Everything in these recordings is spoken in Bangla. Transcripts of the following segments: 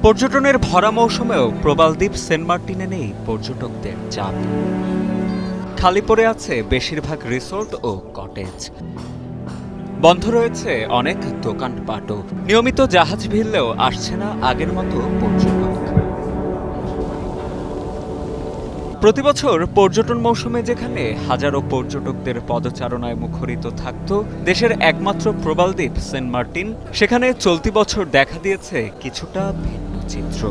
পর্যটনের ভরা মৌসুমেও প্রবাল দ্বীপ সেন্ট মার্টিনে নেই পর্যটকদের চাপ। খালি পড়ে আছে বেশিরভাগ রিসোর্ট ও কটেজ। বন্ধ রয়েছে অনেক দোকানপাটও। নিয়মিত জাহাজ ভিড়লেও আসছে না আগের মতো পর্যটক। প্রতিবছর পর্যটন মৌসুমে যেখানে হাজারো পর্যটকদের পদচারণায় মুখরিত থাকত দেশের একমাত্র প্রবাল দ্বীপ সেন্ট মার্টিন, সেখানে চলতি বছর দেখা দিয়েছে কিছুটা ভিন্ন চিত্র।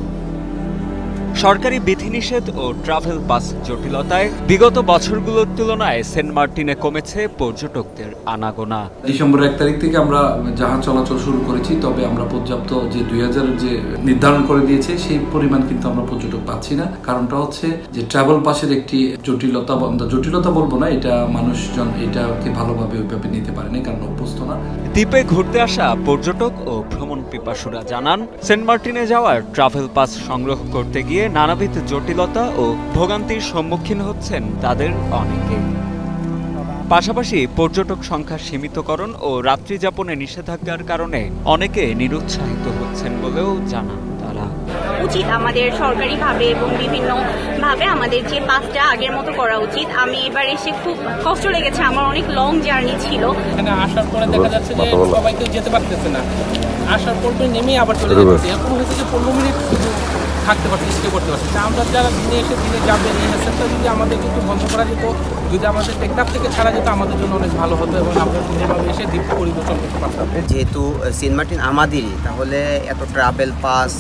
সরকারি বিধিনিষেধ ও ট্রাভেল পাস জটিলতায় বিগত বছরগুলোর তুলনায় সেন্ট মার্টিনে কমেছে পর্যটকদের আনাগোনা। ডিসেম্বর 1 তারিখ থেকে আমরা জাহাজ চলাচল শুরু করেছি, তবে আমরা পর্যাপ্ত যে 2000 যে নির্ধারণ করে দিয়েছে সেই পরিমাণ কিন্তু আমরা পর্যটক পাচ্ছি না। কারণটা হচ্ছে যে ট্রাভেল পাসের একটি জটিলতা বলবো না, এটা মানুষজন এটাকে ভালোভাবে ওইভাবে নিতে পারে না, কারণ অভ্যস্ত না। দ্বীপে ঘুরতে আসা পর্যটক ও ভ্রমণ পিপাসুরা জানান, সেন্ট মার্টিনে যাওয়ার ট্রাভেল পাস সংগ্রহ করতে গিয়ে নানাবিধ জটিলতা ও ভোগান্তির সম্মুখীন হচ্ছেন তাদের অনেকে। পাশাপাশি পর্যটক সংখ্যা সীমিতকরণ ও রাত্রি যাপনে নিষেধাজ্ঞার কারণে অনেকে নিরুৎসাহিত হচ্ছেন বলেও জানান তারা। উচিত আমাদের সরকারিভাবে এবং বিভিন্নভাবে আমাদের যে পাসটা আগের মতো করা উচিত। আমি এবার এসে খুব কষ্ট লেগেছে, আমার অনেক লং জার্নি ছিল। এখানে আসার পরে দেখা যাচ্ছে যে সবাই কেউ যেতে পারতেছে না, আসার পর নেমে আবার চলে যাচ্ছে। এরকম হয়েছে যে 15 মিনিট থাকতে পারছি, স্টে করতে পারছি। আমরা যারা দিনে এসে দিনে যাবে এই হেসেলটা যদি আমাদের একটু বন্ধ করা যেত, যদি আমাদের টেকনাফ থেকে ছাড়া যেত, আমাদের জন্য অনেক ভালো হতো এবং আমরা দিনেভাবে এসে দ্বীপ পরিদর্শন করতে পারতাম। যেহেতু সেন্ট মার্টিন আমাদেরই, তাহলে এত ট্রাভেল পাস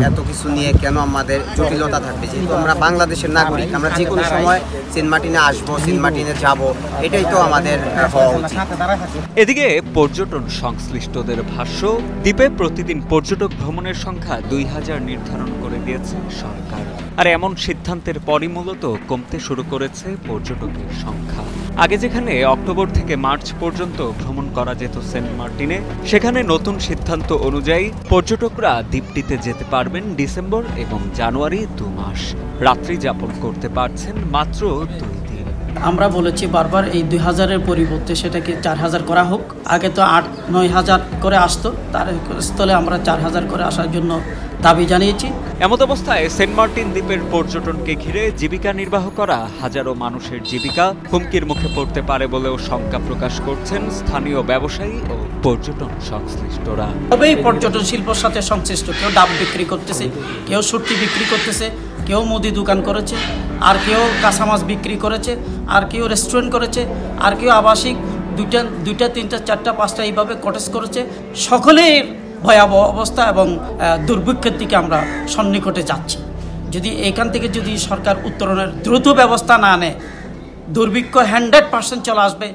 এত কিছু নিয়ে কেন আমাদের জটিলতা থাকবে? যেহেতু আমরা বাংলাদেশের নাগরিক, আমরা যে কোনো সময় সেন্ট মার্টিনে আসবো, সেন্ট মার্টিনে যাবো, এটাই তো আমাদের হওয়া উচিত। এদিকে পর্যটন সংশ্লিষ্টদের ভাষ্য, দ্বীপে প্রতিদিন পর্যটক ভ্রমণের সংখ্যা 2000 নির্ধারণ করে দিয়েছে সরকার। আর এমন সিদ্ধান্তের পরই মূলত কমতে শুরু করেছে পর্যটকের সংখ্যা। আগে যেখানে অক্টোবর থেকে মার্চ পর্যন্ত ভ্রমণ করা যেত সেন্ট মার্টিনে, সেখানে নতুন সিদ্ধান্ত অনুযায়ী পর্যটকরা দ্বীপটিতে যেতে পারবেন ডিসেম্বর এবং জানুয়ারি 2 মাস। রাত্রি যাপন করতে পারছেন মাত্র 2 দিন। আমরা বলেছি বারবার এই 2000-এর পরিবর্তে সেটাকে 4000 করা হোক। আগে তো 8-9 হাজার করে আসতো, তার স্থলে আমরা 4000 করে আসার জন্য দাবি জানিয়েছি। এমত অবস্থায় সেন্ট মার্টিন দ্বীপের পর্যটনকে ঘিরে জীবিকা নির্বাহ করা হাজারো মানুষের জীবিকা হুমকির মুখে পড়তে পারে বলেও শঙ্কা প্রকাশ করছেন স্থানীয় ব্যবসায়ী ও পর্যটন সংশ্লিষ্টরা। তবেই পর্যটন শিল্পের সাথে সংশ্লিষ্ট কেউ ডাব বিক্রি করতেছে, কেউ সুট্টি বিক্রি করতেছে, কেউ মুদি দোকান করেছে, আর কেউ কাঁচা মাছ বিক্রি করেছে, আর কেউ রেস্টুরেন্ট করেছে, আর কেউ আবাসিক দুইটা 3টা 4টা 5টা এইভাবে কটেজ করেছে। সকলের ভয়াবহ অবস্থা এবং দুর্ভিক্ষের দিকে আমরা সন্নিকটে যাচ্ছি। যদি এখান থেকে যদি সরকার উত্তরণের দ্রুত ব্যবস্থা না নেয়, দুর্ভিক্ষ 100% চলে আসবে।